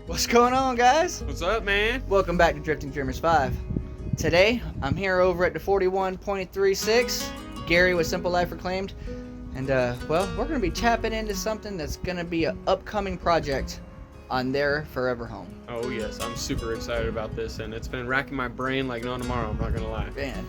What's going on, guys? What's up, man? Welcome back to Drifting Dreamers 5. Today, I'm here over at the 41.36, Gary with Simple Life Reclaimed. And, well, we're going to be tapping into something that's going to be an upcoming project on their forever home. Oh, yes. I'm super excited about this, and it's been racking my brain like no tomorrow, I'm not going to lie. Man,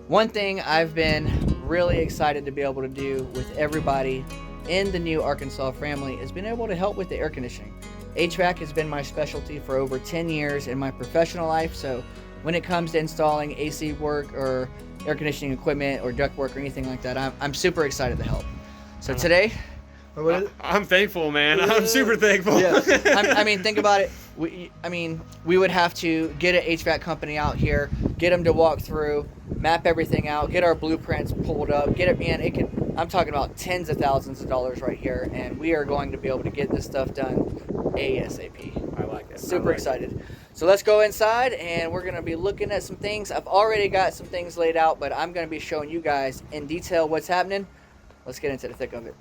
one thing I've been really excited to be able to do with everybody in the N.W Arkansas family is being able to help with the air conditioning. HVAC has been my specialty for over 10 years in my professional life, so when it comes to installing AC work or air conditioning equipment or duct work or anything like that, I'm super excited to help. So today, I'm thankful, man. I'm super thankful. Yeah. I mean, think about it. We would have to get an HVAC company out here, get them to walk through, map everything out, get our blueprints pulled up, get it, man. I'm talking about tens of thousands of dollars right here, and we are going to be able to get this stuff done ASAP. I like it. Super excited. So let's go inside, and we're going to be looking at some things. I've already got some things laid out, but I'm going to be showing you guys in detail what's happening. Let's get into the thick of it.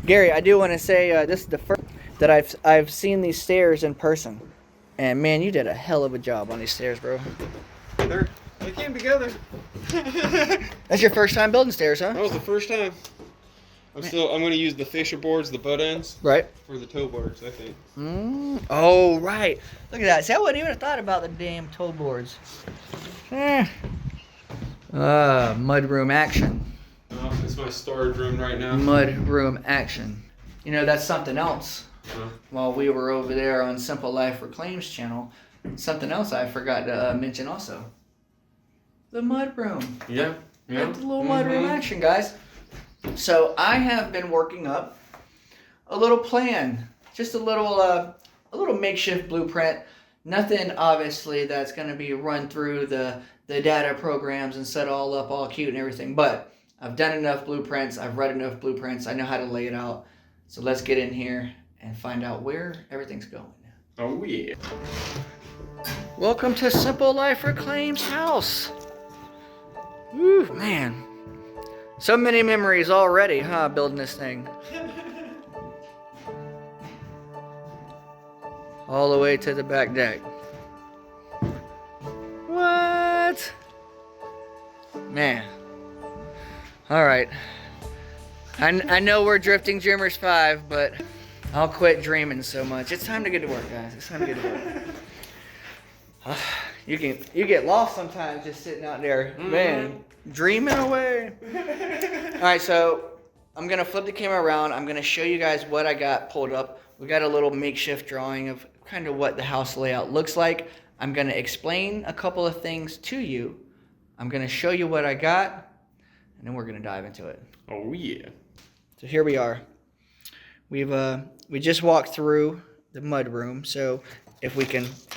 Gary, I do want to say this is the first that I've seen these stairs in person, and man, you did a hell of a job on these stairs, bro. They came together. That's your first time building stairs, huh? That was the first time. I'm going to use the fascia boards, the butt ends, Right. for the toe boards, I think. Oh, right. Look at that. See, I wouldn't even have thought about the damn toe boards. Mudroom action. Oh, it's my storage room right now. Mudroom action. You know, that's something else. While we were over there on Simple Life Reclaims channel, something else I forgot to mention also. The mudroom. Yeah. The little mudroom action, guys. So I have been working up a little plan, just a little makeshift blueprint. Nothing obviously that's going to be run through the data programs and set all up all cute and everything, but I've done enough blueprints, I've read enough blueprints, I know how to lay it out. So let's get in here and find out where everything's going. Oh yeah. Welcome to Simple Life Reclaims house. Woo, man. So many memories already, huh, building this thing. All the way to the back deck. What? Man. All right. I know we're Drifting Dreamers 5, but I'll quit dreaming so much. It's time to get to work, guys. It's time to get to work. You get lost sometimes just sitting out there, man, dreaming away. All right, so I'm gonna flip the camera around. I'm gonna show you guys what I got pulled up. We got a little makeshift drawing of kind of what the house layout looks like. I'm gonna explain a couple of things to you. I'm gonna show you what I got, and then we're gonna dive into it. Oh yeah. So here we are. We just walked through the mud room. So if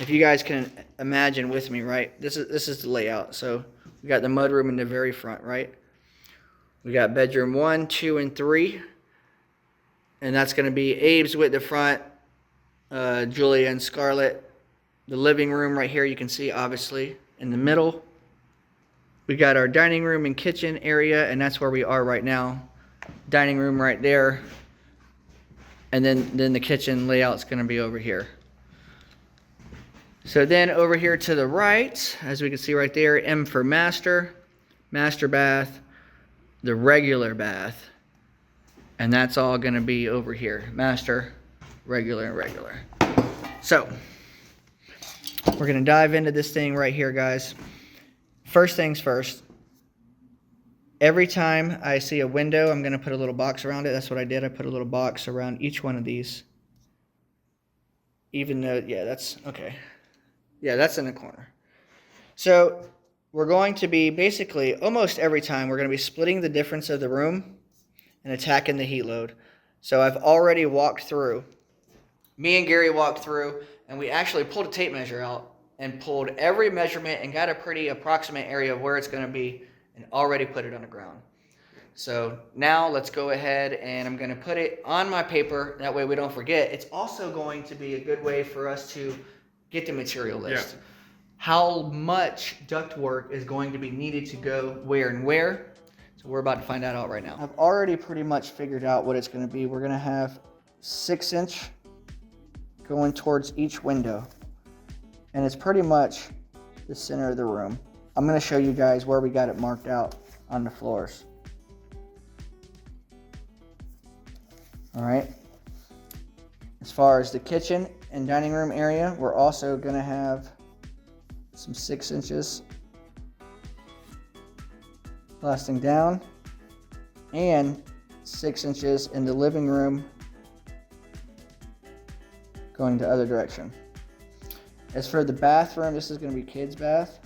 you guys can imagine with me, right? This is the layout. So we got the mud room in the very front, right? We got bedroom 1, 2, and 3, and that's going to be Abe's with the front, Julia and Scarlett. The living room right here, you can see obviously in the middle. We got our dining room and kitchen area, and that's where we are right now. Dining room right there, and then the kitchen layout's going to be over here. So then over here to the right, as we can see right there, M for master bath, the regular bath, and that's all going to be over here. Master, regular, and regular. So we're going to dive into this thing right here, guys. First things first. Every time I see a window, I'm going to put a little box around it. That's what I did. I put a little box around each one of these. Even though, yeah, that's okay. Yeah, that's in the corner. So we're going to be basically, almost every time, we're going to be splitting the difference of the room and attacking the heat load. So I've already walked through. Me and Gary walked through, and we actually pulled a tape measure out and pulled every measurement and got a pretty approximate area of where it's going to be and already put it on the ground. So now let's go ahead and I'm going to put it on my paper. That way we don't forget. It's also going to be a good way for us to get the material list. Yeah. How much ductwork is going to be needed to go where and where. So we're about to find that out right now. I've already pretty much figured out what it's going to be. We're going to have 6-inch going towards each window. And it's pretty much the center of the room. I'm going to show you guys where we got it marked out on the floors. All right. As far as the kitchen and dining room area, we're also going to have some 6 inches lasting down and 6 inches in the living room going the other direction. As for the bathroom, this is going to be kids' bath.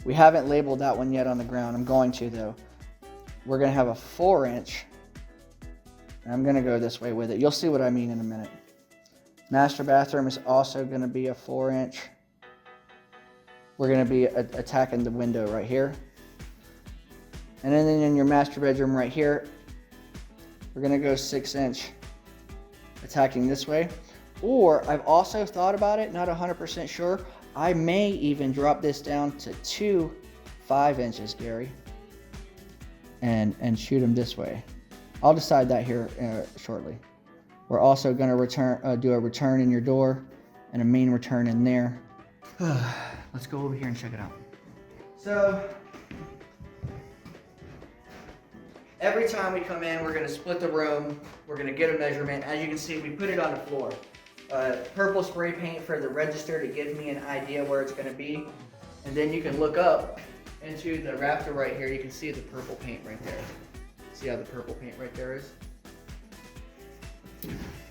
We haven't labeled that one yet on the ground. I'm going to though. We're going to have a 4-inch. And I'm going to go this way with it. You'll see what I mean in a minute. Master bathroom is also going to be a 4-inch. We're going to be attacking the window right here. And then in your master bedroom right here, we're going to go 6-inch attacking this way. Or I've also thought about it, not 100% sure. I may even drop this down to 2 5-inches, Gary, and shoot them this way. I'll decide that here shortly. We're also going to do a return in your door and a main return in there. Let's go over here and check it out. So, every time we come in, we're going to split the room. We're going to get a measurement. As you can see, we put it on the floor. Purple spray paint for the register to give me an idea where it's going to be. And then you can look up into the rafter right here. You can see the purple paint right there. See how the purple paint right there is?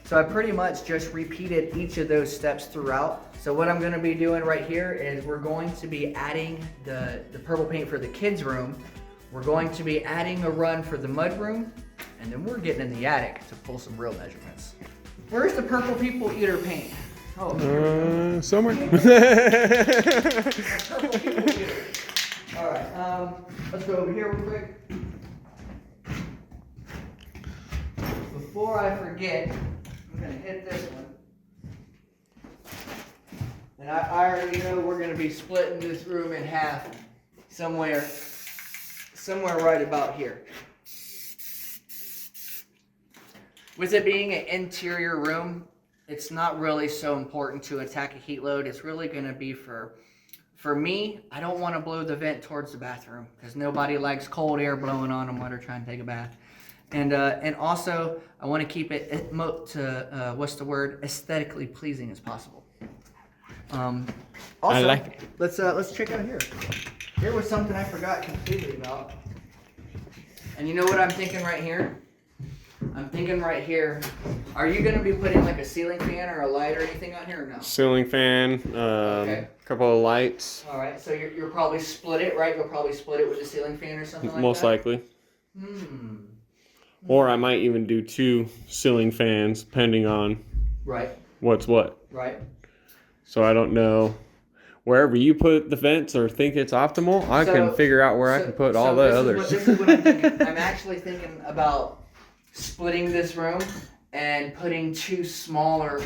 So I pretty much just repeated each of those steps throughout. So what I'm going to be doing right here is we're going to be adding the purple paint for the kids' room. We're going to be adding a run for the mud room. And then we're getting in the attic to pull some real measurements. Where's the purple people eater paint? Oh, somewhere. Purple people eater. All right, let's go over here real quick. Before I forget, I'm gonna hit this one. And I already know we're gonna be splitting this room in half somewhere right about here. With it being an interior room, it's not really so important to attack a heat load. It's really gonna be for me, I don't wanna blow the vent towards the bathroom because nobody likes cold air blowing on them while they're trying to take a bath. And also, I want to keep it aesthetically pleasing as possible. Also, I like it. Let's check out here. Here was something I forgot completely about. And you know what I'm thinking right here? I'm thinking right here. Are you going to be putting like a ceiling fan or a light or anything on here or no? Ceiling fan, Okay. couple of lights. All right. So you'll probably split it, right? You'll probably split it with a ceiling fan or something like that. Most likely. Hmm. Or I might even do 2 ceiling fans, depending on what's what. Right. So I don't know. Wherever you put the vents or think it's optimal, I can figure out where I can put all the others. This is what I'm thinking. I'm actually thinking about splitting this room and putting 2 smaller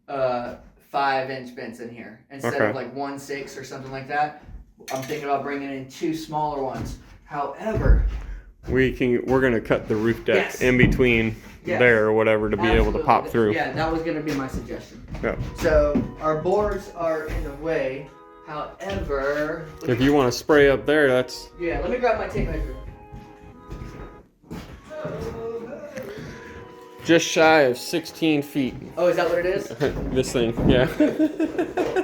5-inch vents in here instead of like 1.6 or something like that. I'm thinking about bringing in 2 smaller ones. However, we're gonna cut the roof deck in between there or whatever to be able to pop through. Yeah, that was gonna be my suggestion. Yeah. So our boards are in the way. However, if you want to spray up there, that's let me grab my tape measure. just shy of 16 feet. Oh, is that what it is? This thing, yeah.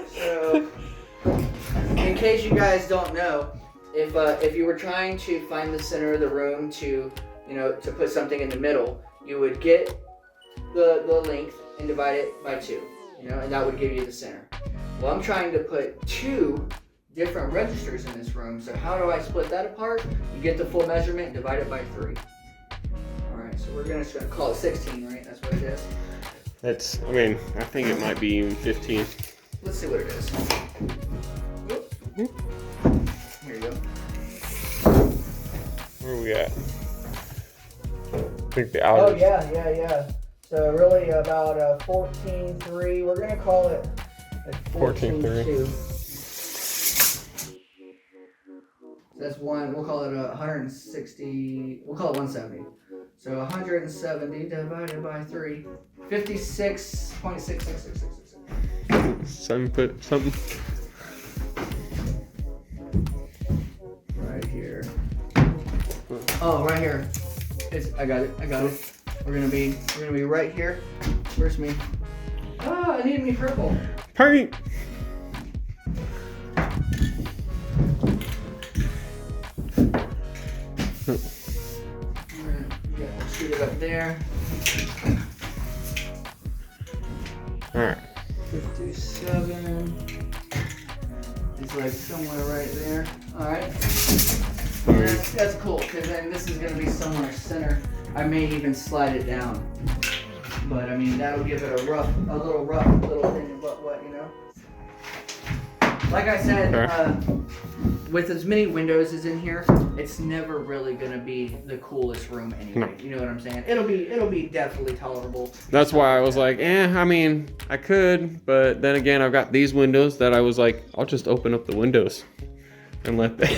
So, in case you guys don't know, if you were trying to find the center of the room to put something in the middle, you would get the length and divide it by 2, and that would give you the center. Well, I'm trying to put 2 different registers in this room, so how do I split that apart? You get the full measurement and divide it by 3. All right, so we're just gonna call it 16, right? That's what it is. I think it might be even 15. Let's see what it is. Whoop. Here you go. Where are we at? I think the hours. Oh, yeah. So really about 14.3. We're going to call it That's 14.3. That's one, we'll call it 160, we'll call it 170. So 170 divided by 3, 56.66666. 7 foot something. Right here. Oh, right here. I got it. We're gonna be right here. Where's me? Ah, I need me purple. Hurry! Shoot it up there. Alright. 57. It's like somewhere right there. Alright. That's cool, because then this is gonna be somewhere center. I may even slide it down. But I mean, that'll give it a little rough little thing, but what, you know? Like I said, with as many windows as in here, it's never really gonna be the coolest room anyway. No. You know what I'm saying? It'll be definitely tolerable. That's why I was like, I mean, I could, but then again, I've got these windows that I was like, I'll just open up the windows and let the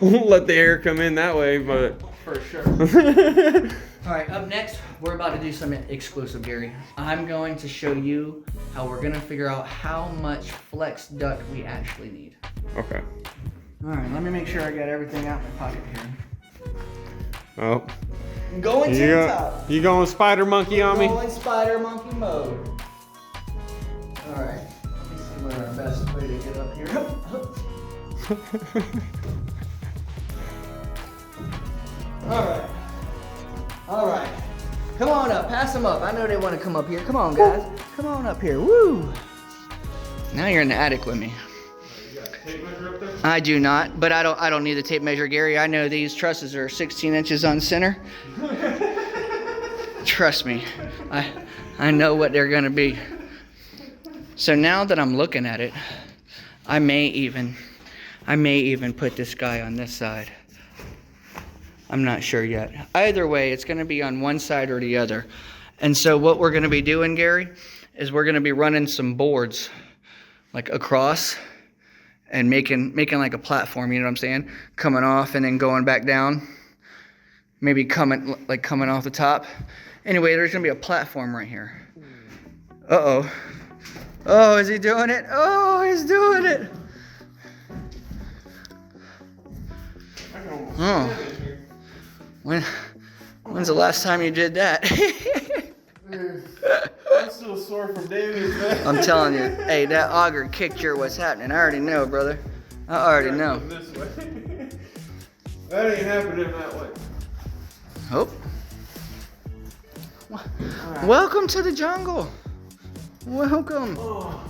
let the air come in that way, but for sure. All right, up next, we're about to do something exclusive, Gary. I'm going to show you how we're gonna figure out how much flex duct we actually need. Okay. All right, let me make sure I got everything out in my pocket here. Oh. Going to the top. You going spider monkey on me? Going spider monkey mode. All right, let me see where our best way to get up here. All right. Come on up, pass them up. I know they want to come up here. Come on, guys. Come on up here. Woo! Now you're in the attic with me. You got a tape measure up there? I do not, but I don't need the tape measure, Gary. I know these trusses are 16 inches on center. Trust me, I know what they're gonna be. So now that I'm looking at it, I may even put this guy on this side. I'm not sure yet. Either way, it's gonna be on one side or the other. And so what we're gonna be doing, Gary, is we're gonna be running some boards like across and making like a platform, you know what I'm saying? Coming off and then going back down. Maybe coming off the top. Anyway, there's gonna be a platform right here. Uh-oh. Oh, is he doing it? Oh, he's doing it. Oh. When's the last time you did that? I'm still sore from Davies, man. I'm telling you, hey, that auger kicked your what's happening. I already know, brother. I already know. This way. That ain't happening that way. Oh. Right. Welcome to the jungle. Welcome. Oh.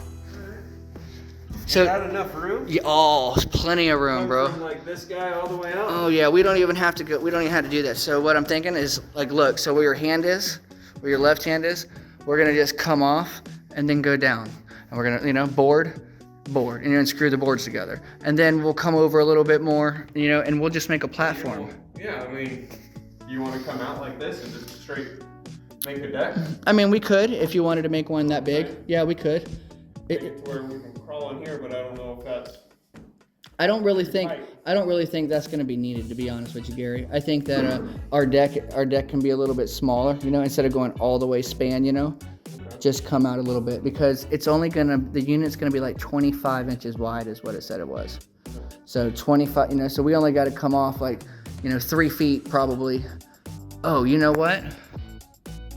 So, got enough room? Yeah, oh, plenty of room, bro. From like this guy all the way out. Oh yeah, we don't even have to go. We don't even have to do that. So what I'm thinking is, like, look. So where your hand is, where your left hand is, we're gonna just come off and then go down, and we're gonna, you know, board, and then screw the boards together, and then we'll come over a little bit more, you know, and we'll just make a platform. Yeah, I mean, you want to come out like this and just straight make a deck? I mean, we could if you wanted to make one that big. Yeah, we could. Make it to where we can crawl in here, but I don't know if that's. I don't really think that's going to be needed, to be honest with you, Gary. I think that our deck can be a little bit smaller, you know, instead of going all the way span, you know, just come out a little bit, because it's only the unit's going to be like 25 inches wide is what it said it was. So 25, you know, so we only got to come off like, you know, 3 feet probably. Oh, you know what?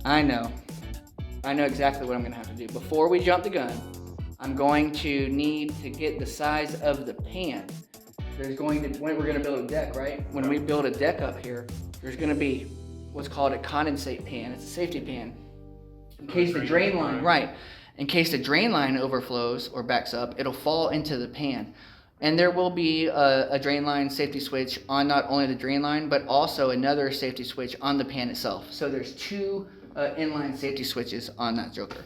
I know exactly what I'm going to have to do. Before we jump the gun, I'm going to need to get the size of the pan. When we're going to build a deck, right? When we build a deck up here, there's going to be what's called a condensate pan. It's a safety pan. In case the drain line, right? In case the drain line overflows or backs up, it'll fall into the pan. And there will be a drain line safety switch on not only the drain line, but also another safety switch on the pan itself. So there's 2 inline safety switches on that joker.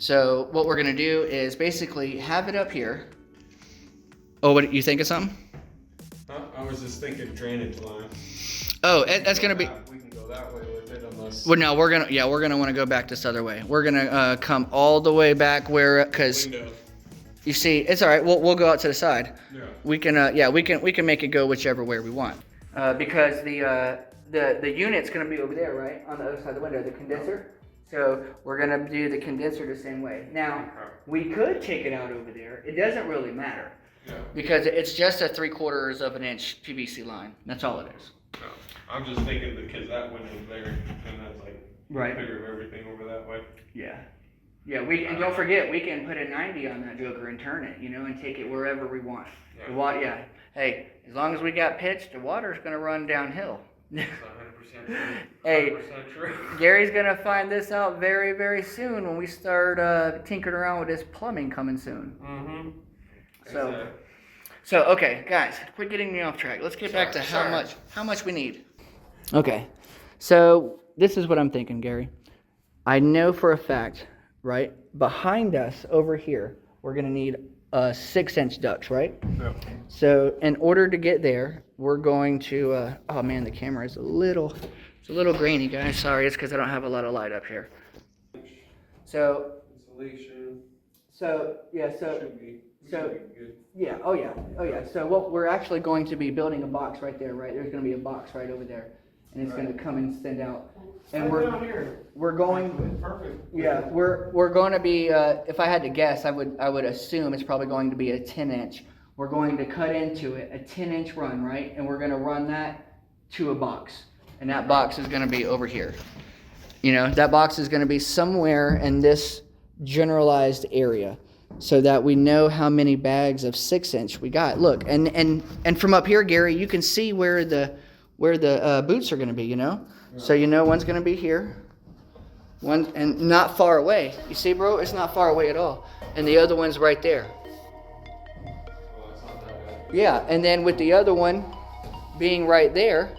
So what we're gonna do is basically have it up here. Oh, what, you think of something? I was just thinking drainage line. Oh, that's gonna be. We can go that way with it on us. Well, no, we're gonna want to go back this other way. We're gonna come all the way back where, cause Window. you see, it's all right. We'll go out to the side. Yeah. We can make it go whichever way we want. Because the unit's gonna be over there, right, on the other side of the window, the condenser. So we're gonna do the condenser the same way. Now we could take it out over there. It doesn't really matter. Yeah. Because it's just a 3/4 of an inch PVC line. That's all it is. No, I'm just thinking because that window's there, and that's like Right. figure of everything over that way. Yeah. Yeah, and don't forget, we can put a 90 on that joker and turn it, and take it wherever we want. Yeah. The water, yeah. Hey, as long as we got pitch, the water's gonna run downhill. That's 100% true. 100% Hey, true. Gary's gonna find this out very, very soon when we start tinkering around with this plumbing coming soon. Mm-hmm. So okay, guys, quit getting me off track. Let's get back to how much we need. Okay, so this is what I'm thinking, Gary. I know for a fact, right, behind us over here, we're gonna need 6-inch ducts, right? Yeah. So in order to get there, we're going to. Oh man, the camera is a little grainy, guys. Sorry, it's because I don't have a lot of light up here. So. Insulation. So yeah. Should be good. Yeah, oh yeah. So what we're actually going to be building a box right there, right? There's going to be a box right over there, and it's going to come and extend out. And we're going. Perfect. Yeah, we're going to be. If I had to guess, I would assume it's probably going to be a 10-inch. We're going to cut into it a 10-inch run, right? And we're going to run that to a box, and that box is going to be over here. That box is going to be somewhere in this generalized area, so that we know how many bags of 6-inch we got. Look, and from up here, Gary, you can see where the boots are going to be. Yeah. So one's going to be here, one and not far away. You see, bro, it's not far away at all, and the other one's right there. Well, that's not that bad. Yeah, and then with the other one being right there,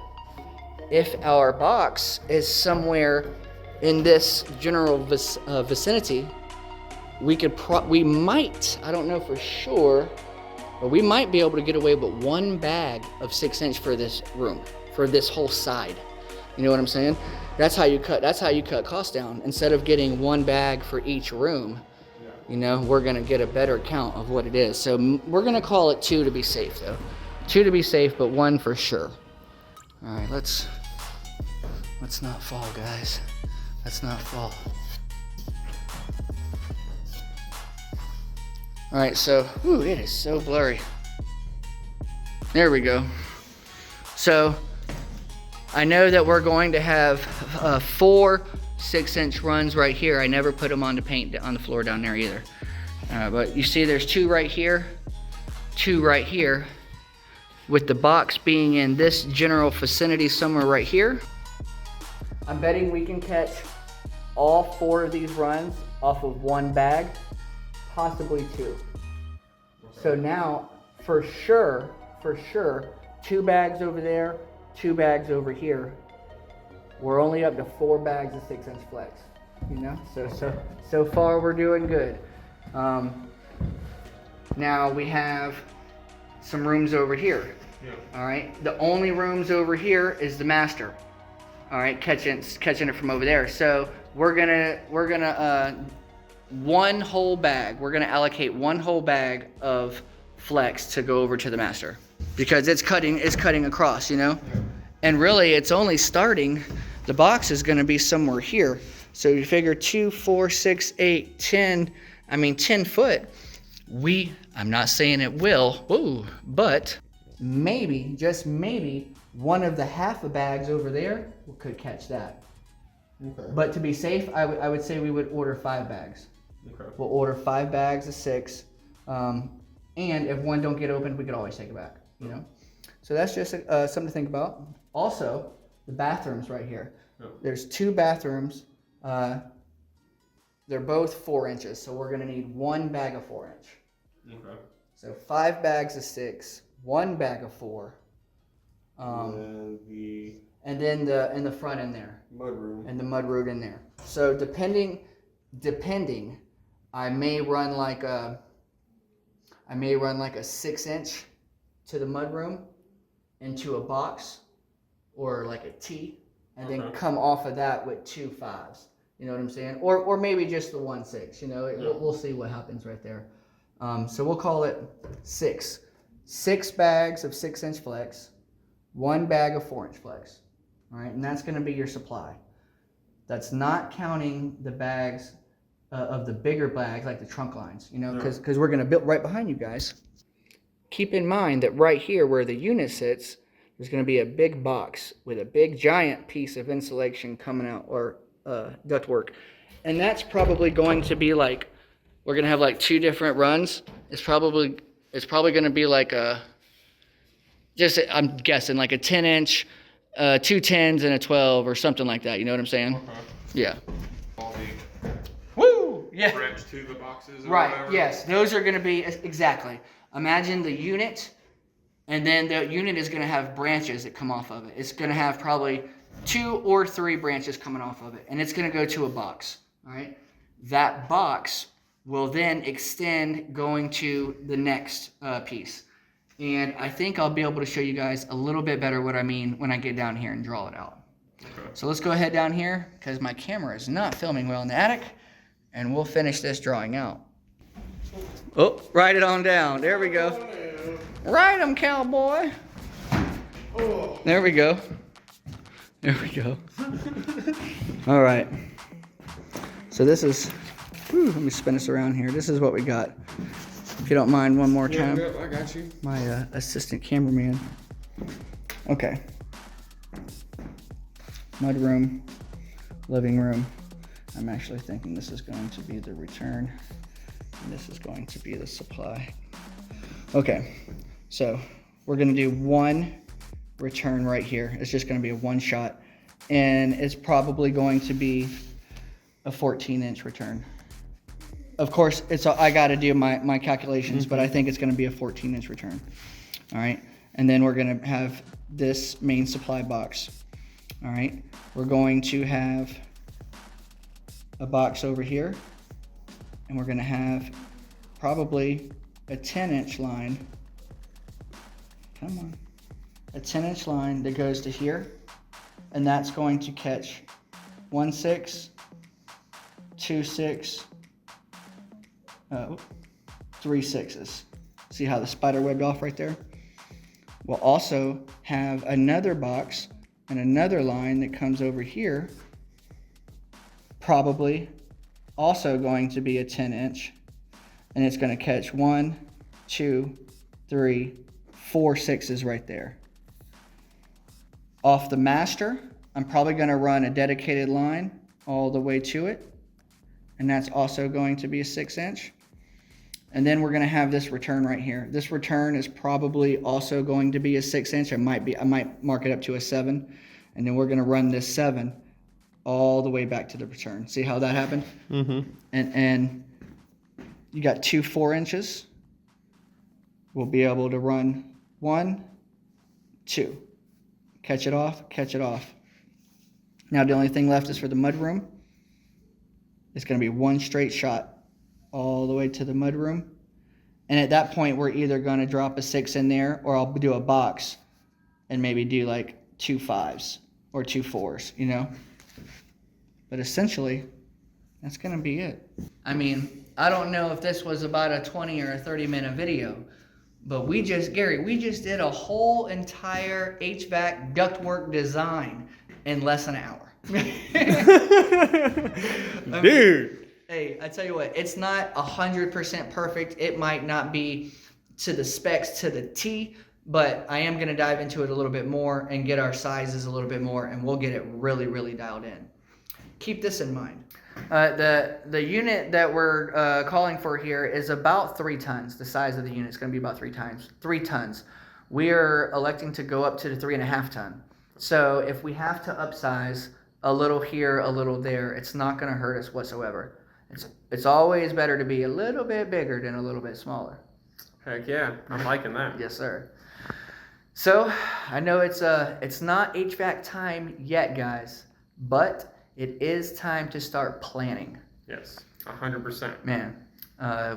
if our box is somewhere in this general vicinity, we might, I don't know for sure, but we might be able to get away with one bag of 6-inch for this room, for this whole side. You know what I'm saying? That's how you cut costs down. Instead of getting one bag for each room, we're gonna get a better count of what it is. So we're gonna call it 2 to be safe, though. 2 to be safe, but 1 for sure. All right, let's not fall, guys. Let's not fall. All right, so, it is so blurry. There we go. So, I know that we're going to have 4 6-inch runs right here. I never put them on the paint on the floor down there either. But you see there's 2 right here, 2 right here, with the box being in this general vicinity somewhere right here. I'm betting we can catch all 4 of these runs off of 1 bag. Possibly 2. Okay. So now, for sure, 2 bags over there, 2 bags over here. We're only up to 4 bags of 6-inch flex. So far we're doing good. Now we have some rooms over here. Yeah. All right. The only rooms over here is the master. All right, catching it from over there. So we're gonna. 1 whole bag. We're gonna allocate 1 whole bag of flex to go over to the master because it's cutting across, and really it's only starting. The box is gonna be somewhere here. So you figure 2, 4, 6, 8, 10. 10 foot. I'm not saying it will, but maybe, just maybe, one of the half a bags over there could catch that. Okay. But to be safe, I would say we would order 5 bags. Okay. We'll order 5 bags of 6, and if one don't get opened, we could always take it back. So that's just something to think about. Also, the bathrooms right here. Yep. There's 2 bathrooms. They're both 4 inches, so we're gonna need 1 bag of 4-inch. Okay. So 5 bags of 6, 1 bag of 4. And then in the front in there. mudroom. And the mudroom in there. So depending, I may run like a 6-inch to the mudroom into a box or like a T, and then come off of that with 2 5s. You know what I'm saying? Or maybe just the 1 6. You know, we'll see what happens right there. So we'll call it 6. 6 bags of 6-inch flex, 1 bag of 4-inch flex. All right, and that's going to be your supply. That's not counting the bags of the bigger bags, like the trunk lines, you know, because we're going to build right behind you guys. Keep in mind that right here where the unit sits, there's going to be a big box with a big giant piece of insulation coming out, or ductwork. And that's probably going to be like, we're going to have like 2 different runs. It's probably going to be like I'm guessing like a 10-inch, 2 10s and a 12 or something like that. You know what I'm saying? Okay. Yeah. All the Woo! Yeah. branch to the boxes. Or Right. whatever. Yes. Those are going to be exactly. Imagine the unit, and then the unit is going to have branches that come off of it. It's going to have probably 2 or 3 branches coming off of it, and it's going to go to a box. All right. That box will then extend going to the next piece. And I think I'll be able to show you guys a little bit better what I mean when I get down here and draw it out. Okay. So let's go ahead down here, because my camera is not filming well in the attic, and we'll finish this drawing out. Oh, write it on down. There we go. Write them, cowboy. There we go. There we go. All right. So this is, let me spin this around here. This is what we got. If you don't mind, one more time. Yeah, I got you. My assistant cameraman. Okay. Mud room, living room. I'm actually thinking this is going to be the return, and this is going to be the supply. Okay, so we're gonna do 1 return right here. It's just gonna be a 1 shot, and it's probably going to be a 14-inch return. Of course, I got to do my calculations, but I think it's going to be a 14-inch return. All right, and then we're going to have this main supply box. All right, we're going to have a box over here, and we're going to have probably a 10-inch line. Come on, a 10-inch line that goes to here, and that's going to catch 1 6, 2 6. 3 6s. See how the spider webbed off right there? We'll also have another box and another line that comes over here, probably also going to be a 10-inch, and it's going to catch 1 2 3 4 6s right there. Off the master, I'm probably going to run a dedicated line all the way to it, and that's also going to be a 6-inch. And then we're going to have this return right here. This return is probably also going to be a 6-inch. I might mark it up to a 7. And then we're going to run this 7 all the way back to the return. See how that happened? Mm-hmm. And you got 2 4-inches. We'll be able to run 1 2. Catch it off, catch it off. Now the only thing left is for the mud room. It's going to be 1 straight shot all the way to the mud room. And at that point, we're either going to drop a 6 in there, or I'll do a box and maybe do like 2 5s or 2 4s, you know? But essentially, that's going to be it. I mean, I don't know if this was about a 20 or a 30-minute video, but Gary, we just did a whole entire HVAC ductwork design in less than an hour. Dude. Hey, I tell you what, it's not 100% perfect. It might not be to the specs to the T, but I am going to dive into it a little bit more and get our sizes a little bit more, and we'll get it really, really dialed in. Keep this in mind. The unit that we're calling for here is about 3 tons. The size of the unit is going to be about 3 tons. We are electing to go up to the 3.5 ton. So if we have to upsize a little here, a little there, it's not going to hurt us whatsoever. It's always better to be a little bit bigger than a little bit smaller. Heck yeah, I'm liking that. Yes, sir. So I know it's not HVAC time yet, guys, but it is time to start planning. Yes, 100%. Man,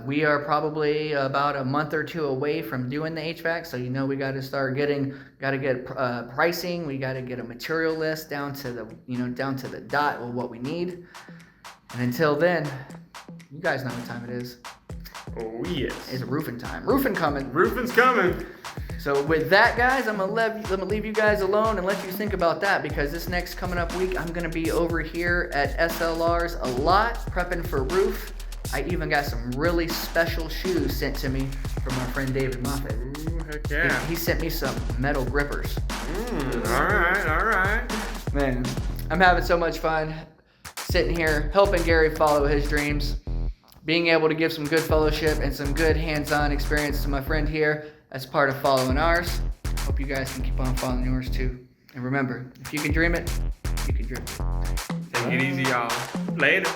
We are probably about a month or two away from doing the HVAC, so we got to start get pricing. We got to get a material list down to the dot of what we need. And until then, you guys know what time it is. Oh yes. It's roofing time. Roofing coming. Roofing's coming. So with that, guys, I'm gonna leave you guys alone and let you think about that, because this next coming up week, I'm gonna be over here at SLR's a lot prepping for roof. I even got some really special shoes sent to me from our friend David Moffett. Ooh, heck yeah. He sent me some metal grippers. All right. Man, I'm having so much fun sitting here helping Gary follow his dreams, being able to give some good fellowship and some good hands-on experience to my friend here as part of following ours. Hope you guys can keep on following yours too. And remember, if you can dream it, you can dream it. Take it easy, y'all. Later.